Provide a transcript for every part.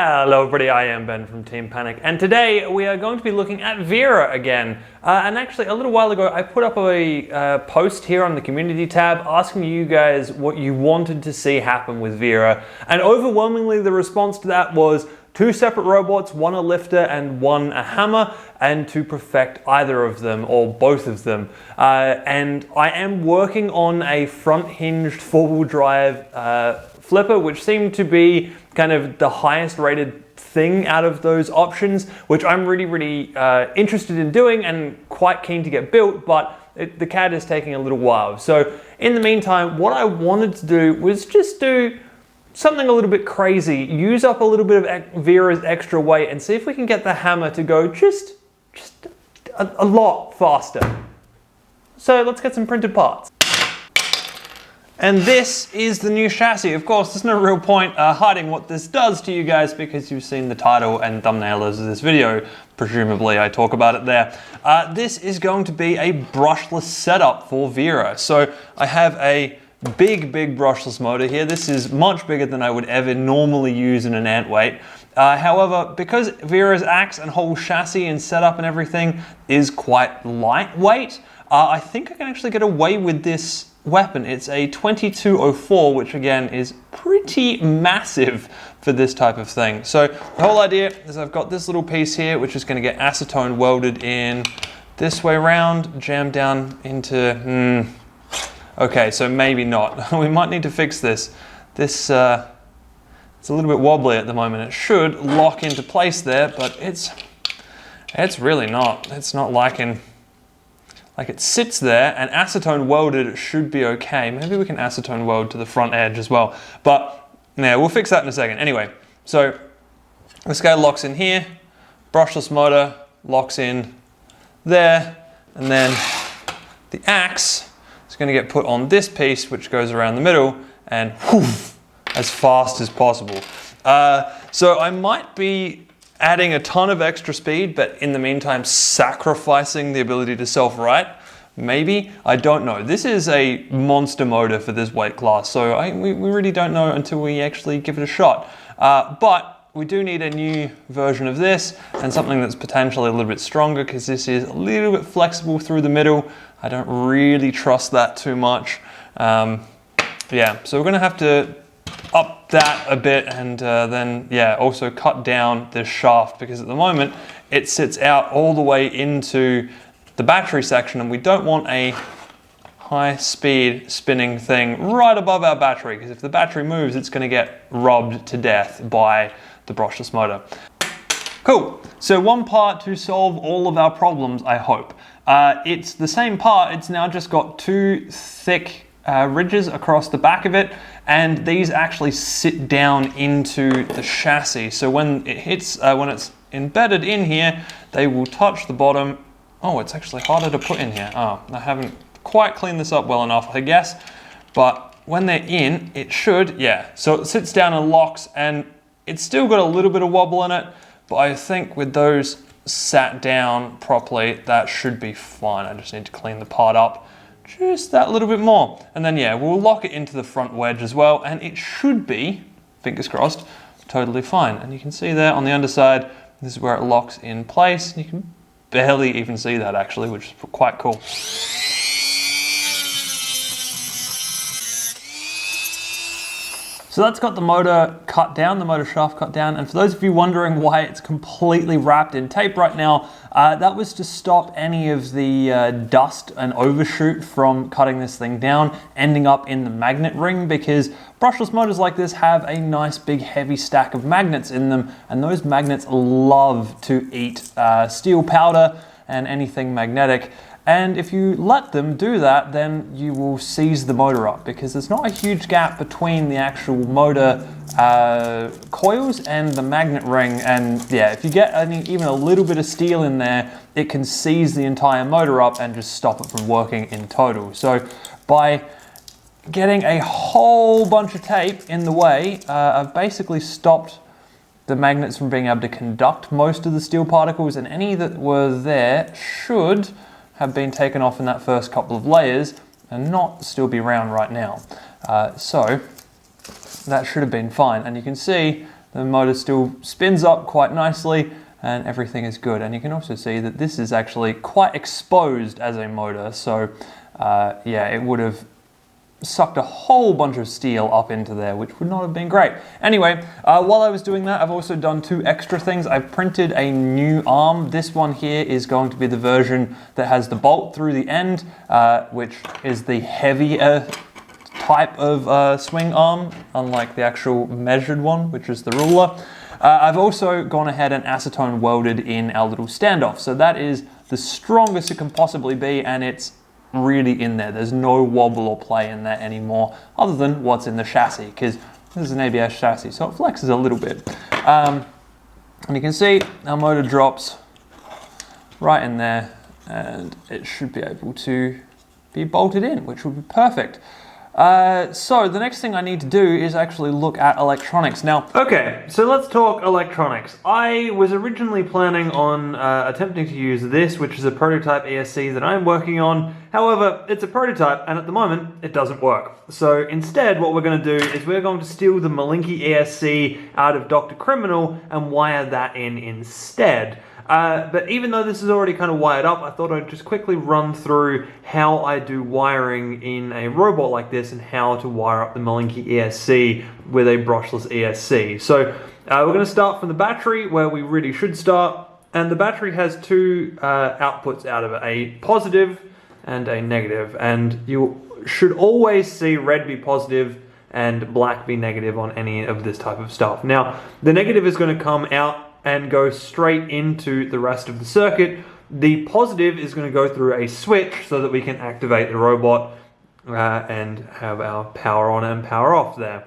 Hello everybody, I am Ben from Team Panic, and today we are going to be looking at Vera again. And actually, a little while ago, I put up a post here on the community tab asking you guys what you wanted to see happen with Vera, and overwhelmingly the response to that was 2 separate robots, one a lifter and one a hammer, and to perfect either of them or both of them. And I am working on a front-hinged four-wheel drive flipper, which seemed to be kind of the highest rated thing out of those options, which I'm really interested in doing and quite keen to get built, but the CAD is taking a little while. So in the meantime, what I wanted to do was just do something a little bit crazy, use up a little bit of Vera's extra weight and see if we can get the hammer to go just a lot faster. So let's get some printed parts. And this is the new chassis. Of course, there's no real point hiding what this does to you guys because you've seen the title and thumbnail of this video. Presumably, I talk about it there. This is going to be a brushless setup for Vera. So I have a big brushless motor here. This is much bigger than I would ever normally use in an ant weight. However, because Vera's axe and whole chassis and setup and everything is quite lightweight, I think I can actually get away with this weapon. It's a 2204, which again is pretty massive for this type of thing. So the whole idea is I've got this little piece here, which is going to get acetone welded in this way around, jammed down into, okay, so maybe not. We might need to fix this. It's a little bit wobbly at the moment. It should lock into place there, but it's really not. It's not liking. Like it sits there, and acetone welded, it should be okay. Maybe we can acetone weld to the front edge as well. But yeah, we'll fix that in a second. Anyway, so this guy locks in here, brushless motor locks in there, and then the axe is going to get put on this piece, which goes around the middle, and whoosh, as fast as possible. So I might be adding a ton of extra speed, but in the meantime sacrificing the ability to self-right. Maybe, I don't know. This is a monster motor for this weight class, so we really don't know until we actually give it a shot. But we do need a new version of this, and something that's potentially a little bit stronger, because this is a little bit flexible through the middle. I don't really trust that too much. Yeah, so we're gonna have to up that a bit, and then yeah, also cut down this shaft, because at the moment it sits out all the way into the battery section, and we don't want a high speed spinning thing right above our battery, because if the battery moves, it's going to get rubbed to death by the brushless motor. Cool, so one part to solve all of our problems, I hope. It's the same part, it's now just got 2 thick ridges across the back of it, and these actually sit down into the chassis. So when it hits, when it's embedded in here, they will touch the bottom. Oh, it's actually harder to put in here. Oh, I haven't quite cleaned this up well enough, I guess. But when they're in, it should, yeah. So it sits down and locks, and it's still got a little bit of wobble in it, but I think with those sat down properly, that should be fine. I just need to clean the part up just that little bit more. And then yeah, we'll lock it into the front wedge as well, and it should be, fingers crossed, totally fine. And you can see there on the underside, this is where it locks in place. You can barely even see that actually, which is quite cool. So that's got the motor cut down, the motor shaft cut down, and for those of you wondering why it's completely wrapped in tape right now, that was to stop any of the dust and overshoot from cutting this thing down, ending up in the magnet ring, because brushless motors like this have a nice big heavy stack of magnets in them, and those magnets love to eat steel powder and anything magnetic. And if you let them do that, then you will seize the motor up, because there's not a huge gap between the actual motor coils and the magnet ring. And yeah, if you get even a little bit of steel in there, it can seize the entire motor up and just stop it from working in total. So by getting a whole bunch of tape in the way, I've basically stopped the magnets from being able to conduct most of the steel particles, and any that were there should have been taken off in that first couple of layers and not still be around right now. So that should have been fine. And you can see the motor still spins up quite nicely and everything is good. And you can also see that this is actually quite exposed as a motor. So yeah, it would have sucked a whole bunch of steel up into there, which would not have been great. Anyway, while I was doing that, I've also done 2 extra things. I've printed a new arm. This one here is going to be the version that has the bolt through the end, which is the heavier type of swing arm, unlike the actual measured one, which is the ruler. I've also gone ahead and acetone welded in our little standoff. So that is the strongest it can possibly be, and it's really in there. There's no wobble or play in there anymore, other than what's in the chassis, because this is an ABS chassis, so it flexes a little bit. And you can see our motor drops right in there, and it should be able to be bolted in, which would be perfect. So the next thing I need to do is actually look at electronics. Now, okay, so let's talk electronics. I was originally planning on attempting to use this, which is a prototype ESC that I'm working on. However, it's a prototype, and at the moment, it doesn't work. So instead, what we're going to do is we're going to steal the Malinky ESC out of Dr. Criminal and wire that in instead. But even though this is already kind of wired up, I thought I'd just quickly run through how I do wiring in a robot like this and how to wire up the Malinky ESC with a brushless ESC. So we're going to start from the battery, where we really should start. And the battery has 2 outputs out of it, a positive and a negative. And you should always see red be positive and black be negative on any of this type of stuff. Now, the negative is going to come out and go straight into the rest of the circuit. The positive is going to go through a switch so that we can activate the robot and have our power on and power off there.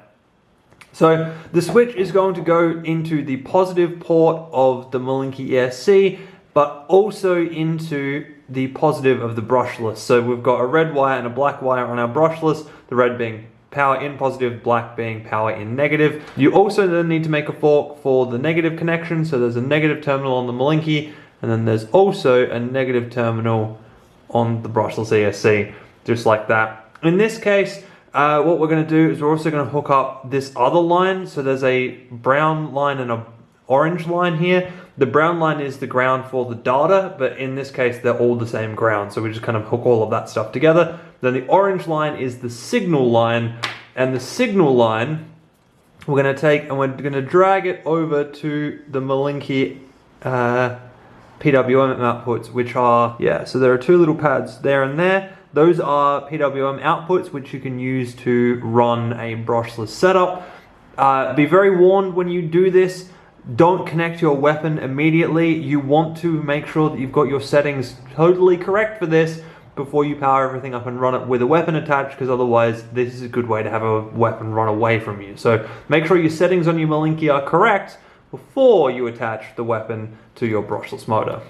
So the switch is going to go into the positive port of the Malinky ESC, but also into the positive of the brushless. So we've got a red wire and a black wire on our brushless, the red being power in positive, black being power in negative. You also then need to make a fork for the negative connection. So there's a negative terminal on the Malinky, and then there's also a negative terminal on the brushless ESC, just like that. In this case, what we're going to do is we're also going to hook up this other line. So there's a brown line and a orange line here. The brown line is the ground for the data, but in this case, they're all the same ground. So we just kind of hook all of that stuff together. Then the orange line is the signal line, and the signal line we're going to take and we're going to drag it over to the Malinky PWM outputs, which are, yeah, so there are 2 little pads there and there. Those are PWM outputs, which you can use to run a brushless setup. Be very warned when you do this, don't connect your weapon immediately. You want to make sure that you've got your settings totally correct for this before you power everything up and run it with a weapon attached, because otherwise this is a good way to have a weapon run away from you. So make sure your settings on your Malinky are correct before you attach the weapon to your brushless motor.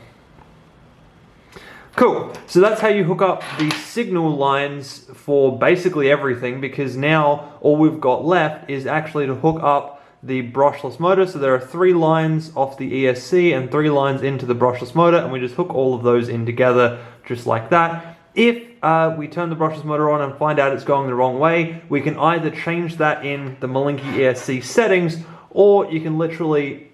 Cool, so that's how you hook up the signal lines for basically everything, because now all we've got left is actually to hook up the brushless motor. So there are 3 lines off the ESC and 3 lines into the brushless motor, and we just hook all of those in together just like that. If we turn the brushless motor on and find out it's going the wrong way, we can either change that in the Malinky ESC settings, or you can literally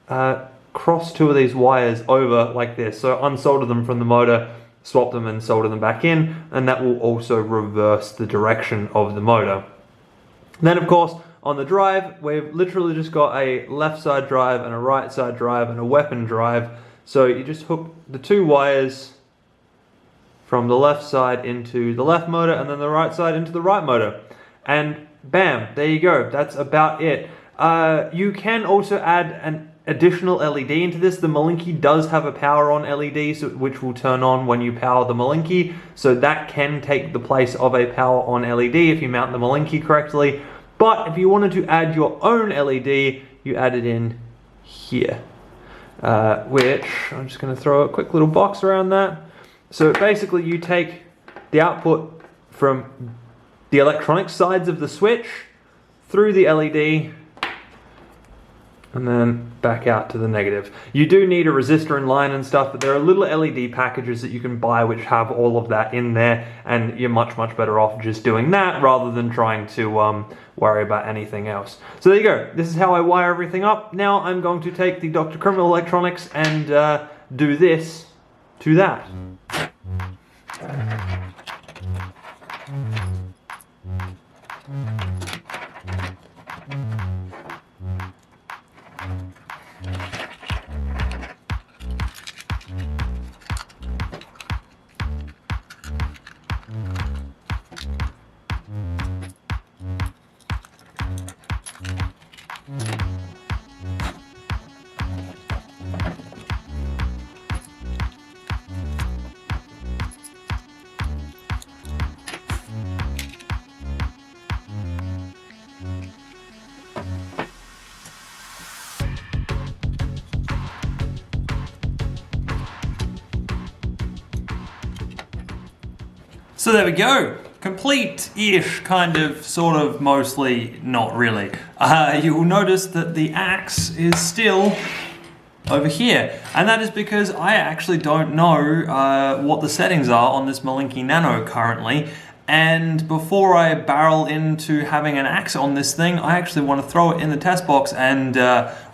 cross 2 of these wires over like this. So unsolder them from the motor, swap them and solder them back in, and that will also reverse the direction of the motor. Then of course, on the drive, we've literally just got a left side drive and a right side drive and a weapon drive. So you just hook the 2 wires from the left side into the left motor, and then the right side into the right motor. And bam, there you go. That's about it. You can also add an additional LED into this. The Malinky does have a power on LED, which will turn on when you power the Malinky. So that can take the place of a power on LED if you mount the Malinky correctly. But if you wanted to add your own LED, you add it in here, which I'm just going to throw a quick little box around that. So basically you take the output from the electronic sides of the switch through the LED and then back out to the negative. You do need a resistor in line and stuff, but there are little LED packages that you can buy which have all of that in there, and you're much better off just doing that rather than trying to worry about anything else. So there you go. This is how I wire everything up. Now I'm going to take the Dr. Criminal Electronics and do this to that. So there we go. Complete-ish, kind of, sort of, mostly, not really. You will notice that the axe is still over here. And that is because I actually don't know what the settings are on this Malinky Nano currently. And before I barrel into having an axe on this thing, I actually want to throw it in the test box and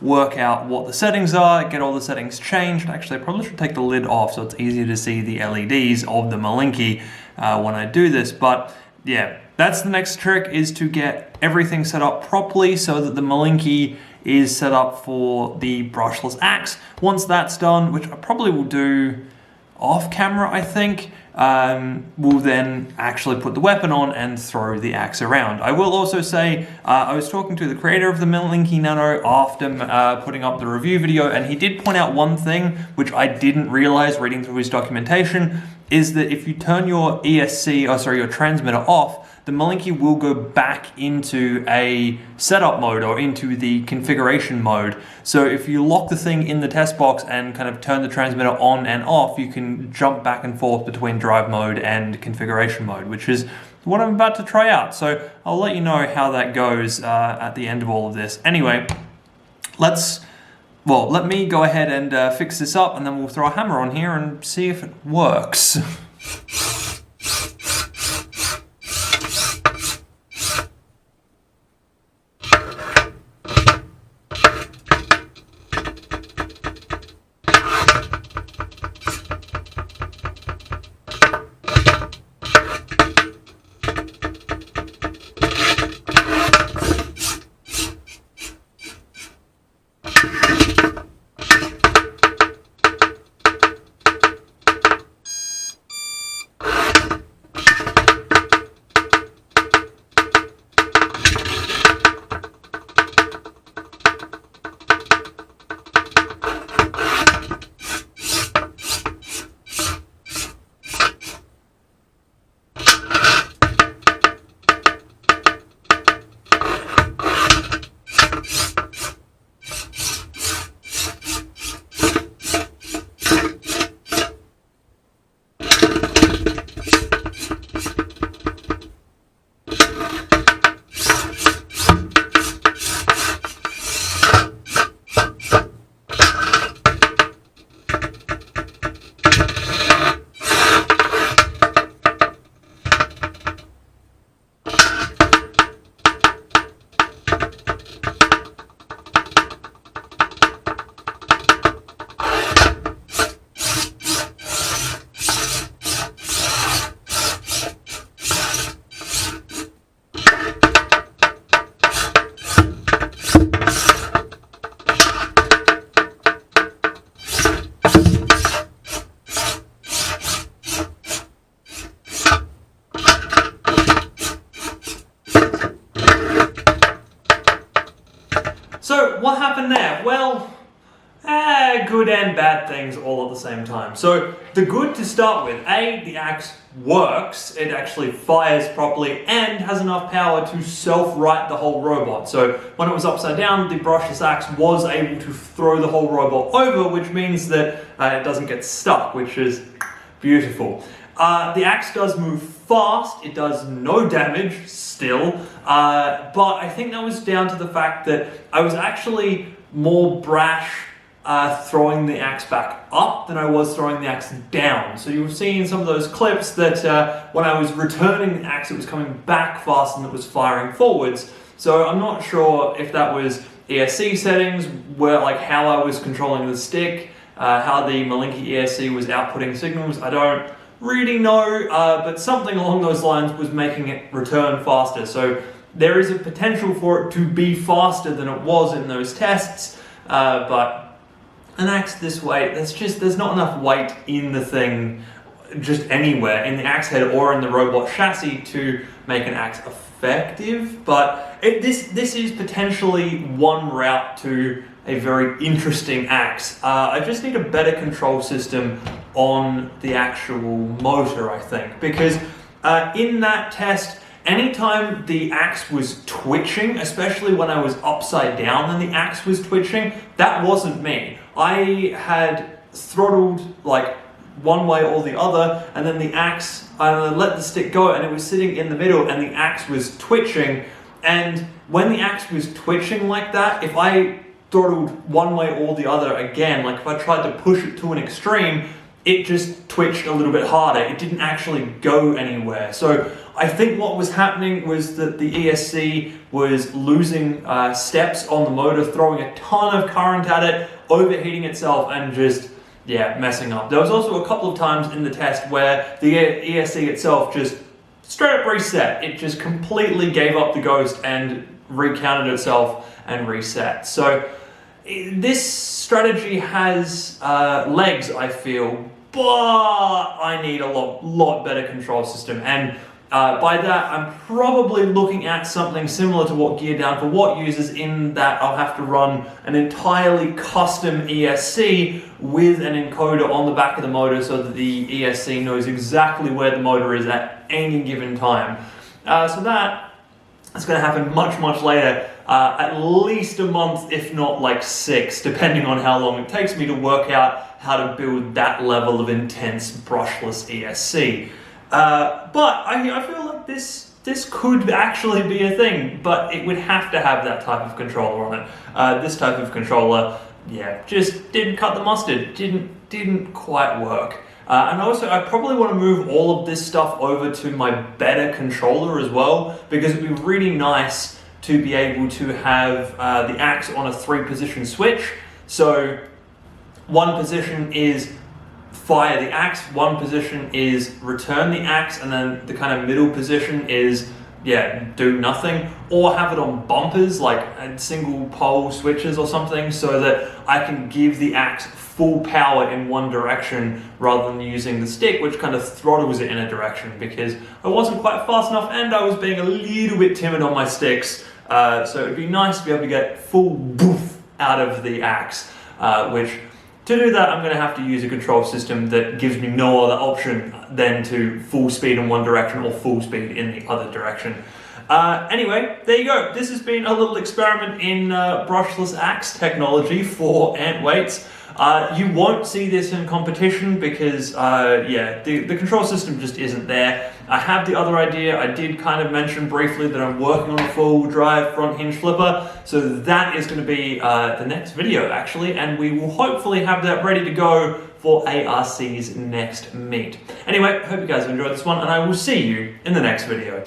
work out what the settings are, get all the settings changed. Actually, I probably should take the lid off so it's easier to see the LEDs of the Malinky when I do this. But yeah, that's the next trick, is to get everything set up properly so that the Malinky is set up for the brushless axe. Once that's done, which I probably will do off camera, I think, we'll then actually put the weapon on and throw the axe around. I will also say, I was talking to the creator of the Malinky Nano after putting up the review video, and he did point out one thing which I didn't realize reading through his documentation, is that if you turn your your transmitter off, the Malinky will go back into a setup mode or into the configuration mode. So if you lock the thing in the test box and kind of turn the transmitter on and off, you can jump back and forth between drive mode and configuration mode, which is what I'm about to try out. So I'll let you know how that goes at the end of all of this. Anyway, let me go ahead and fix this up, and then we'll throw a hammer on here and see if it works. So what happened there? Well, good and bad things all at the same time. So the good to start with, the axe works, it actually fires properly and has enough power to self-right the whole robot. So when it was upside down, the brushless axe was able to throw the whole robot over, which means that it doesn't get stuck, which is beautiful. The axe does move fast, it does no damage still, but I think that was down to the fact that I was actually more brash throwing the axe back up than I was throwing the axe down. So you'll see in some of those clips that when I was returning the axe, it was coming back faster than it was firing forwards. So I'm not sure if that was ESC settings, where like how I was controlling the stick, how the Malinky ESC was outputting signals. I don't really know, but something along those lines was making it return faster. So there is a potential for it to be faster than it was in those tests, but an axe this weight, there's not enough weight in the thing, just anywhere, in the axe head or in the robot chassis to make an axe effective. But this is potentially one route to a very interesting axe. I just need a better control system on the actual motor, I think, because in that test, anytime the axe was twitching, especially when I was upside down and the axe was twitching, that wasn't me. I had throttled like one way or the other, and then the axe, I let the stick go and it was sitting in the middle and the axe was twitching. And when the axe was twitching like that, if I throttled one way or the other again, like if I tried to push it to an extreme, it just twitched a little bit harder. It didn't actually go anywhere. So I think what was happening was that the ESC was losing steps on the motor, throwing a ton of current at it, overheating itself, and just, yeah, messing up. There was also a couple of times in the test where the ESC itself just straight up reset. It just completely gave up the ghost and recounted itself and reset. So this strategy has legs, I feel, but I need a lot better control system. And by that, I'm probably looking at something similar to what Gear Down for What uses, in that I'll have to run an entirely custom ESC with an encoder on the back of the motor so that the ESC knows exactly where the motor is at any given time. So that's going to happen much later, at least a month, if not like 6, depending on how long it takes me to work out how to build that level of intense brushless ESC. But I feel like this could actually be a thing, but it would have to have that type of controller on it. This type of controller, yeah, just didn't cut the mustard, didn't quite work. And also, I probably want to move all of this stuff over to my better controller as well, because it'd be really nice to be able to have the axe on a 3-position switch. So one position is fire the axe, one position is return the axe, and then the kind of middle position is, yeah, do nothing, or have it on bumpers, like single pole switches or something, so that I can give the axe full power in one direction rather than using the stick, which kind of throttles it in a direction, because I wasn't quite fast enough and I was being a little bit timid on my sticks. So it'd be nice to be able to get full boof out of the axe, which, to do that, I'm going to have to use a control system that gives me no other option than to full speed in one direction or full speed in the other direction. Anyway, there you go. This has been a little experiment in brushless axe technology for ant weights. You won't see this in competition because, yeah, the control system just isn't there. I have the other idea. I did kind of mention briefly that I'm working on a full drive front hinge flipper, so that is going to be the next video actually, and we will hopefully have that ready to go for ARC's next meet. Anyway, hope you guys have enjoyed this one, and I will see you in the next video.